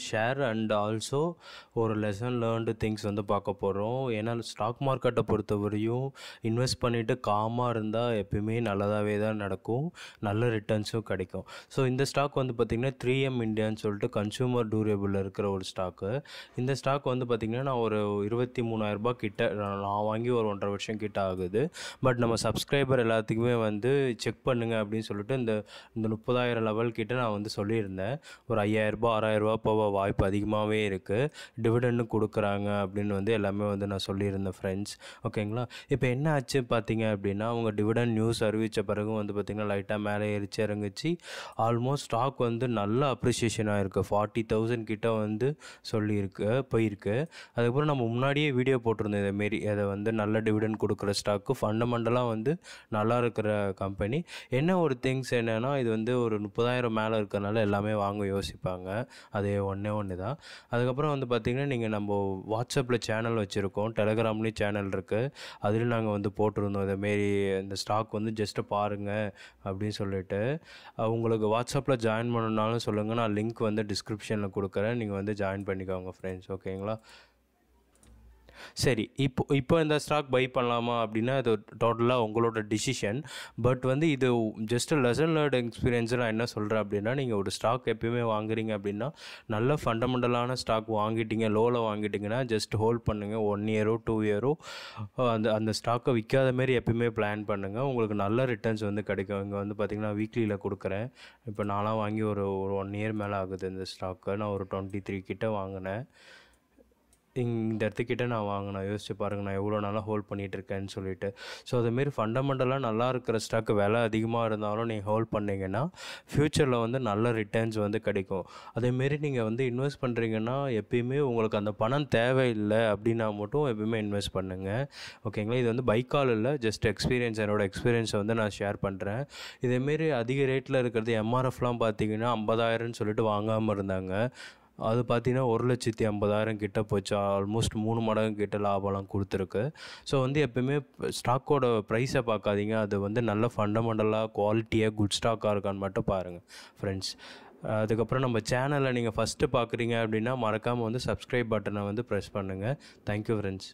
Share and also ஒரு lesson learned things வந்து பார்க்க போகிறோம். ஏன்னா ஸ்டாக் மார்க்கெட்டை பொறுத்தவரையும் இன்வெஸ்ட் பண்ணிவிட்டு காமாக இருந்தால் எப்பயுமே நல்லதாகவே தான் நடக்கும், நல்ல ரிட்டர்ன்ஸும் கிடைக்கும். ஸோ இந்த ஸ்டாக் வந்து பார்த்திங்கன்னா 3M இந்தியான்னு சொல்லிட்டு கன்சூமர் டூரேபிளில் இருக்கிற ஒரு ஸ்டாக்கு. இந்த ஸ்டாக் வந்து பார்த்திங்கன்னா நான் ஒரு 23,000 கிட்ட நான் வாங்கி ஒரு 1.5 வருஷம் கிட்ட ஆகுது. பட் நம்ம சப்ஸ்கிரைபர் எல்லாத்துக்குமே வந்து செக் பண்ணுங்கள் அப்படின்னு சொல்லிட்டு இந்த 30,000 லெவல் கிட்ட நான் வந்து சொல்லியிருந்தேன். ஒரு 5,000 6,000 போக வாய்ப்பு அதிகமாகவே இருக்குது, டிவிடெண்டும் கொடுக்குறாங்க அப்படின்னு வந்து எல்லாமே வந்து நான் சொல்லியிருந்தேன் ஃப்ரெண்ட்ஸ். ஓகேங்களா. இப்போ என்ன ஆச்சு பார்த்தீங்க அப்படின்னா, அவங்க டிவிடெண்ட் நியூஸ் அறிவித்த பிறகு வந்து பார்த்திங்கன்னா லைட்டாக மேலே ஏறிச்சு இறங்குச்சு. ஆல்மோஸ்ட் ஸ்டாக் வந்து நல்ல அப்ரிசியேஷன் ஆகிருக்கு. 40,000 கிட்ட வந்து சொல்லியிருக்கு போயிருக்கு. அதுக்கப்புறம் நம்ம முன்னாடியே வீடியோ போட்டிருந்தோம் இதேமாரி, அதை வந்து நல்ல டிவிடெண்ட் கொடுக்குற ஸ்டாக்கு, ஃபண்டமெண்டலாக வந்து நல்லா இருக்கிற கம்பெனி. என்ன ஒரு திங்ஸ் என்னென்னா, இது வந்து ஒரு 30,000 மேலே இருக்கிறனால எல்லாமே வாங்க யோசிப்பாங்க. அது ஒன்று தான். அதுக்கப்புறம் வந்து பார்த்திங்கன்னா, நீங்கள் நம்ம வாட்ஸ்அப்பில் சேனல் வச்சுருக்கோம், டெலகிராம்லேயும் சேனல் இருக்குது. அதில் நாங்கள் வந்து போட்டிருந்தோம் இதேமாரி இந்த ஸ்டாக் வந்து ஜஸ்ட்டு பாருங்கள் அப்படின்னு சொல்லிட்டு. உங்களுக்கு வாட்ஸ்அப்பில் ஜாயின் பண்ணணுன்னாலும் சொல்லுங்கள், நான் லிங்க் வந்து டிஸ்கிரிப்ஷனில் கொடுக்குறேன், நீங்கள் வந்து ஜாயின் பண்ணிக்கோங்க ஃப்ரெண்ட்ஸ். ஓகேங்களா. சரி, இப்போ இந்த ஸ்டாக் பை பண்ணலாமா அப்படின்னா அது டோட்டலாக உங்களோட டிசிஷன். பட் வந்து இது ஜஸ்ட் லெசன் லேர்ன்ட் எக்ஸ்பீரியன்ஸ். நான் என்ன சொல்கிறேன் அப்படின்னா, நீங்கள் ஒரு ஸ்டாக் எப்பயுமே வாங்குறீங்க அப்படின்னா நல்ல ஃபண்டமெண்டலான ஸ்டாக் வாங்கிட்டீங்க, லோவில் வாங்கிட்டிங்கன்னா ஜஸ்ட் ஹோல்ட் பண்ணுங்கள். 1 இயரோ 2 இயரோ அந்த ஸ்டாக்கை விற்காத மாரி எப்பயுமே பிளான் பண்ணுங்கள். உங்களுக்கு நல்ல ரிட்டர்ன்ஸ் வந்து கிடைக்கும். இங்கே வந்து பார்த்திங்கன்னா வீக்லியில் கொடுக்குறேன். இப்போ நான்லாம் வாங்கி ஒரு 1 இயர் மேலே ஆகுது. இந்த ஸ்டாக்கை நான் ஒரு 23 கிட்ட வாங்கினேன். இந்த இடத்துக்கிட்ட நான் வாங்கினேன். யோசிச்சு பாருங்கள், நான் எவ்வளோ நாளாக ஹோல்ட் பண்ணிகிட்ருக்கேன்னு சொல்லிட்டு. ஸோ அதுமாரி ஃபண்டமெண்டலாக நல்லா இருக்கிற ஸ்டாக்கு விலை அதிகமாக இருந்தாலும் நீங்கள் ஹோல்ட் பண்ணிங்கன்னா ஃப்யூச்சரில் வந்து நல்ல ரிட்டர்ன்ஸ் வந்து கிடைக்கும். அதேமாரி நீங்கள் வந்து இன்வெஸ்ட் பண்ணுறீங்கன்னா எப்பயுமே உங்களுக்கு அந்த பணம் தேவையில்லை அப்படின்னா மட்டும் எப்பயுமே இன்வெஸ்ட் பண்ணுங்கள். ஓகேங்களா. இது வந்து பைக்கால் இல்லை, ஜஸ்ட் எக்ஸ்பீரியன்ஸ், என்னோடய எக்ஸ்பீரியன்ஸை வந்து நான் ஷேர் பண்ணுறேன். இதேமாரி அதிக ரேட்டில் இருக்கிறது எம்ஆர்எஃப்லாம் பார்த்தீங்கன்னா 50,000ன்னு சொல்லிட்டு வாங்காமல் இருந்தாங்க. அது பார்த்திங்கன்னா 1,50,000 கிட்ட போச்சு. ஆல்மோஸ்ட் 3 மடங்கு கிட்ட லாபம்லாம் கொடுத்துருக்கு. ஸோ வந்து எப்போயுமே ஸ்டாக்கோட ப்ரைஸை பார்க்காதீங்க, அது வந்து நல்ல ஃபண்டமெண்டலாக குவாலிட்டியாக குட் ஸ்டாக்காக இருக்கான்னு மட்டும் பாருங்கள் ஃப்ரெண்ட்ஸ். அதுக்கப்புறம் நம்ம சேனலை நீங்கள் ஃபஸ்ட்டு பார்க்குறீங்க அப்படின்னா மறக்காமல் வந்து சப்ஸ்கிரைப் பட்டனை வந்து ப்ரெஸ் பண்ணுங்கள். Thank you friends.